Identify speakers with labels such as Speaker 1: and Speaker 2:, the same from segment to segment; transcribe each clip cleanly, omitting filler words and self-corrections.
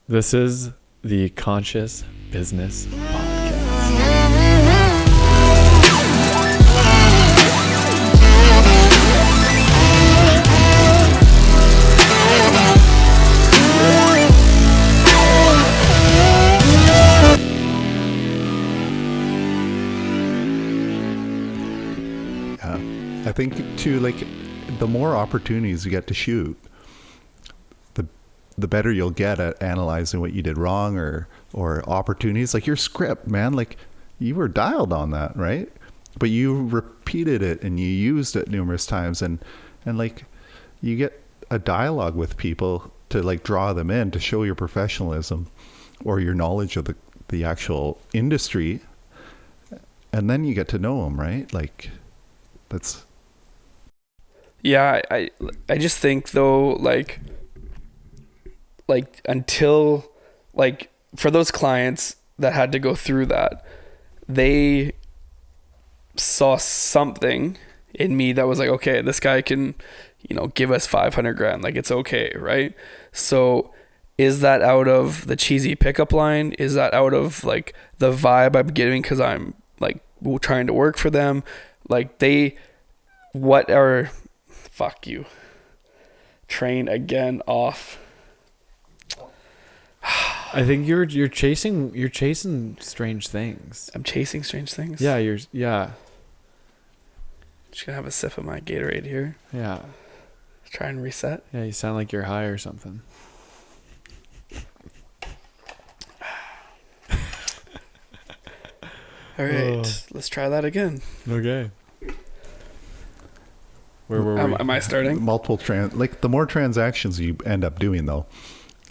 Speaker 1: This is the Conscious Business Podcast.
Speaker 2: I think too, like, the more opportunities you get to shoot, the better you'll get at analyzing what you did wrong or opportunities. Like your script, man, like you were dialed on that, right? But you repeated it and you used it numerous times, and like you get a dialogue with people to like draw them in, to show your professionalism or your knowledge of the actual industry, and then you get to know them, right? Like that's...
Speaker 3: Yeah, I just think though, like until, like, for those clients that had to go through that, they saw something in me that was like, okay, this guy can, give us 500 grand, like it's okay, right? So is that out of the cheesy pickup line? Is that out of like the vibe I'm getting because I'm like trying to work for them? Like fuck you. Train again off.
Speaker 1: I think you're chasing strange things.
Speaker 3: I'm chasing strange things.
Speaker 1: Yeah,
Speaker 3: Just gonna have a sip of my Gatorade here.
Speaker 1: Yeah.
Speaker 3: Try and reset.
Speaker 1: Yeah, you sound like you're high or something.
Speaker 3: All right, let's try that again.
Speaker 1: Okay. Where were we?
Speaker 3: Am I starting?
Speaker 2: Like the more transactions you end up doing though,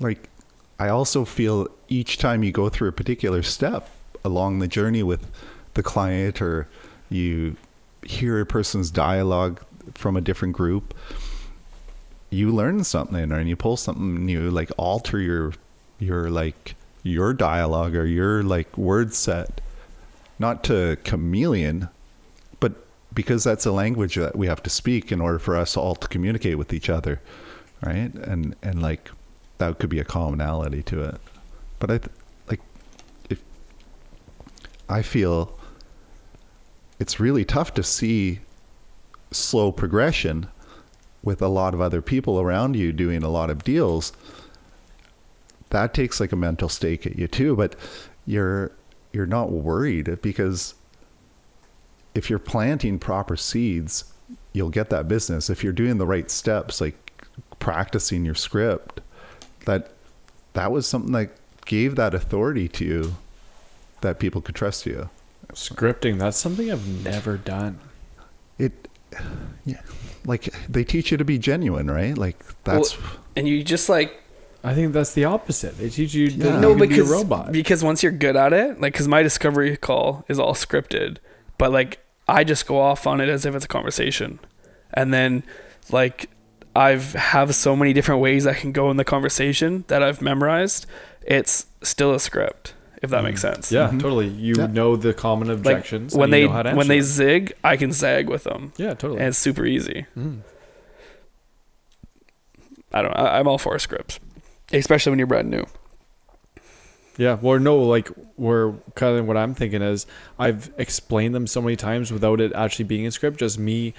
Speaker 2: like I also feel each time you go through a particular step along the journey with the client, or you hear a person's dialogue from a different group, you learn something, or you pull something new, like alter your dialogue or your like word set, not to chameleon, but because that's a language that we have to speak in order for us all to communicate with each other, right? And like that could be a commonality to it. But I feel it's really tough to see slow progression with a lot of other people around you doing a lot of deals. That takes like a mental stake at you too, but you're not worried, because if you're planting proper seeds, you'll get that business. If you're doing the right steps, like practicing your script, that was something that gave that authority to you, that people could trust you.
Speaker 1: Scripting, that's something I've never done.
Speaker 2: Yeah, like they teach you to be genuine, right? Like that's...
Speaker 3: Well, and you just like...
Speaker 1: I think that's the opposite. They teach you
Speaker 2: Yeah.
Speaker 1: to be a robot.
Speaker 3: Because once you're good at it, like, because my discovery call is all scripted, but like I just go off on it as if it's a conversation, and then like have so many different ways I can go in the conversation that I've memorized. It's still a script, if that makes sense.
Speaker 1: Yeah, totally. You know the common objections.
Speaker 3: Like when
Speaker 1: you know how to
Speaker 3: when they
Speaker 1: answer them.
Speaker 3: zig, I can zag with them.
Speaker 1: Yeah, totally.
Speaker 3: And it's super easy.
Speaker 1: Mm.
Speaker 3: I don't know. I'm all for scripts, especially when you're brand new.
Speaker 1: Yeah, well, no, like, kind of what I'm thinking is I've explained them so many times without it actually being a script. Just me,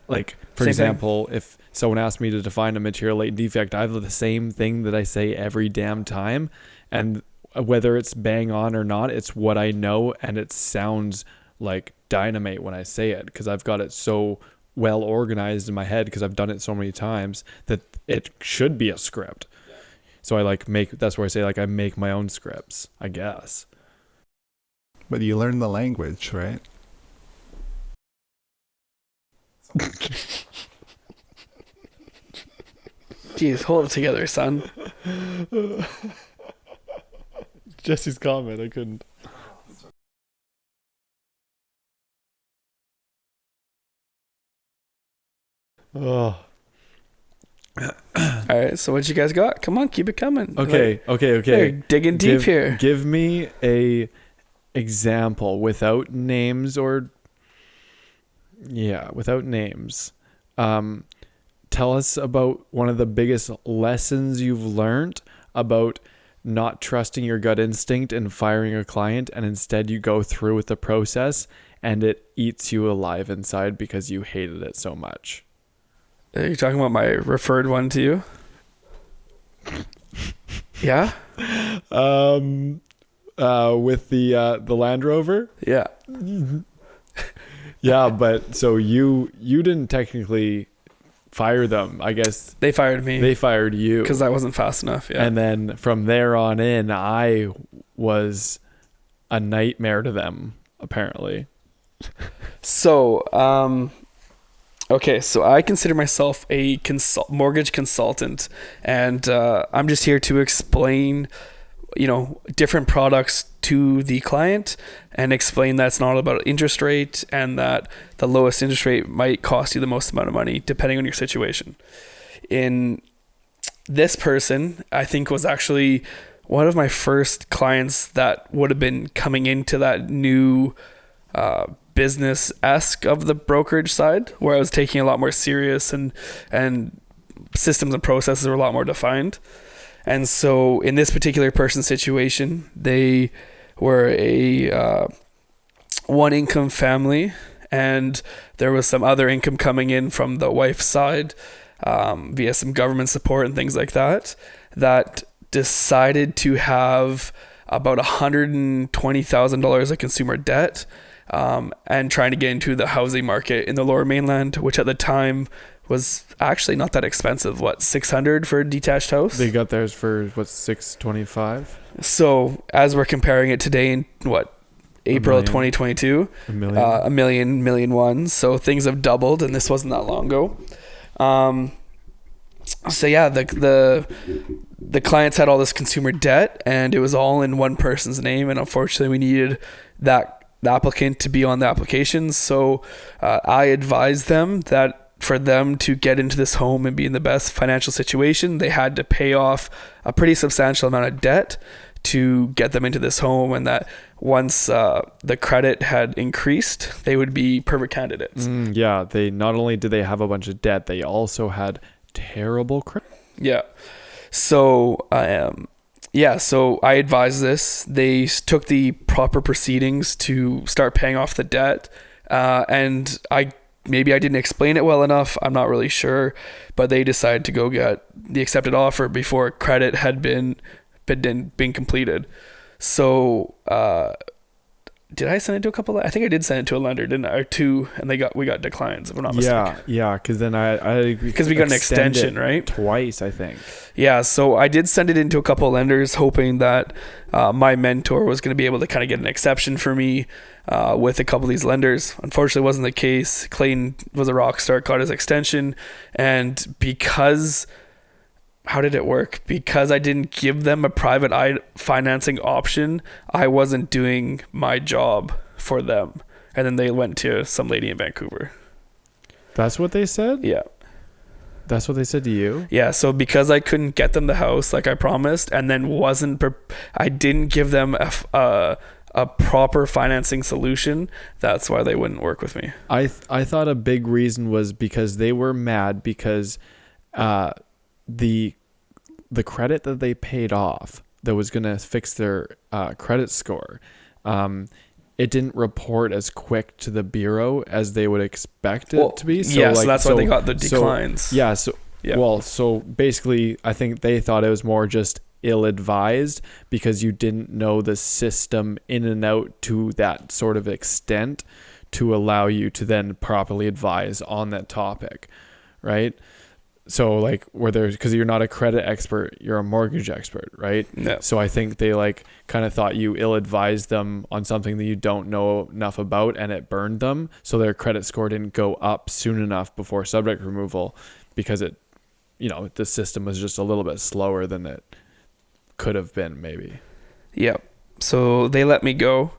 Speaker 1: like, for example, if someone asked me to define a material latent defect, I have the same thing that I say every damn time, and whether it's bang on or not, it's what I know, and it sounds like dynamite when I say it, because I've got it so well organized in my head, because I've done it so many times, that it should be a script. So that's where I say, like, I make my own scripts, I guess.
Speaker 2: But you learn the language, right?
Speaker 3: Jeez, hold it together, son.
Speaker 1: Jesse's comment, I couldn't. Oh.
Speaker 3: All right, so what you guys got? Come on, keep it coming.
Speaker 1: Okay.
Speaker 3: They're digging deep here.
Speaker 1: Give me a example without names without names. Tell us about one of the biggest lessons you've learned about not trusting your gut instinct and firing a client, and instead you go through with the process and it eats you alive inside because you hated it so much.
Speaker 3: Are you talking about my referred one to you? Yeah.
Speaker 1: With the Land Rover.
Speaker 3: Yeah.
Speaker 1: Yeah, but so you didn't technically fire them. I guess
Speaker 3: They fired me.
Speaker 1: they fired you
Speaker 3: because I wasn't fast enough. Yeah.
Speaker 1: and then from there on in, I was a nightmare to them. Apparently,
Speaker 3: So, okay, so I consider myself a mortgage consultant, and I'm just here to explain, different products to the client and explain that it's not about interest rate and that the lowest interest rate might cost you the most amount of money depending on your situation. In this person, I think was actually one of my first clients that would have been coming into that new business-esque of the brokerage side, where I was taking a lot more serious and systems and processes were a lot more defined. And so in this particular person's situation, they were a one income family, and there was some other income coming in from the wife's side via some government support and things like that, that decided to have about $120,000 of consumer debt and trying to get into the housing market in the Lower Mainland, which at the time was actually not that expensive. What, $600 for a detached house?
Speaker 1: they got theirs for what, $625.
Speaker 3: So as we're comparing it today in April of
Speaker 1: million.
Speaker 3: 2022,
Speaker 1: $1 million.
Speaker 3: a million one. So things have doubled, and this wasn't that long ago. So yeah, the clients had all this consumer debt, and it was all in one person's name. And unfortunately, we needed the applicant to be on the application. So I advised them that for them to get into this home and be in the best financial situation, they had to pay off a pretty substantial amount of debt to get them into this home, and that once the credit had increased, they would be perfect candidates.
Speaker 1: Yeah, they not only did they have a bunch of debt, they also had terrible credit.
Speaker 3: Yeah. So, so I advised this. They took the proper proceedings to start paying off the debt. And maybe I didn't explain it well enough. I'm not really sure, but they decided to go get the accepted offer before credit had been completed. So, did I send it to a couple? I think I did send it to a lender, didn't I? Or two, and we got declines, if I'm not mistaken.
Speaker 1: Yeah, because then
Speaker 3: because we got an extension, right?
Speaker 1: Twice, I think.
Speaker 3: Yeah, so I did send it into a couple of lenders, hoping that my mentor was going to be able to kind of get an exception for me with a couple of these lenders. Unfortunately, it wasn't the case. Clayton was a rock star, got his extension, and because... How did it work? Because I didn't give them a private financing option, I wasn't doing my job for them. And then they went to some lady in Vancouver.
Speaker 1: That's what they said?
Speaker 3: Yeah.
Speaker 1: That's what they said to you?
Speaker 3: Yeah, so because I couldn't get them the house like I promised, and then I didn't give them a proper financing solution, that's why they wouldn't work with me.
Speaker 1: I thought a big reason was because they were mad because the credit that they paid off that was going to fix their credit score, it didn't report as quick to the bureau as they would expect it to be. So
Speaker 3: so that's why they got the declines.
Speaker 1: So basically, I think they thought it was more just ill-advised because you didn't know the system in and out to that sort of extent to allow you to then properly advise on that topic, right? So because you're not a credit expert, you're a mortgage expert, right?
Speaker 3: Yeah.
Speaker 1: So I think they kind of thought you ill-advised them on something that you don't know enough about, and it burned them. So their credit score didn't go up soon enough before subject removal because the system was just a little bit slower than it could have been maybe.
Speaker 3: Yeah. So they let me go.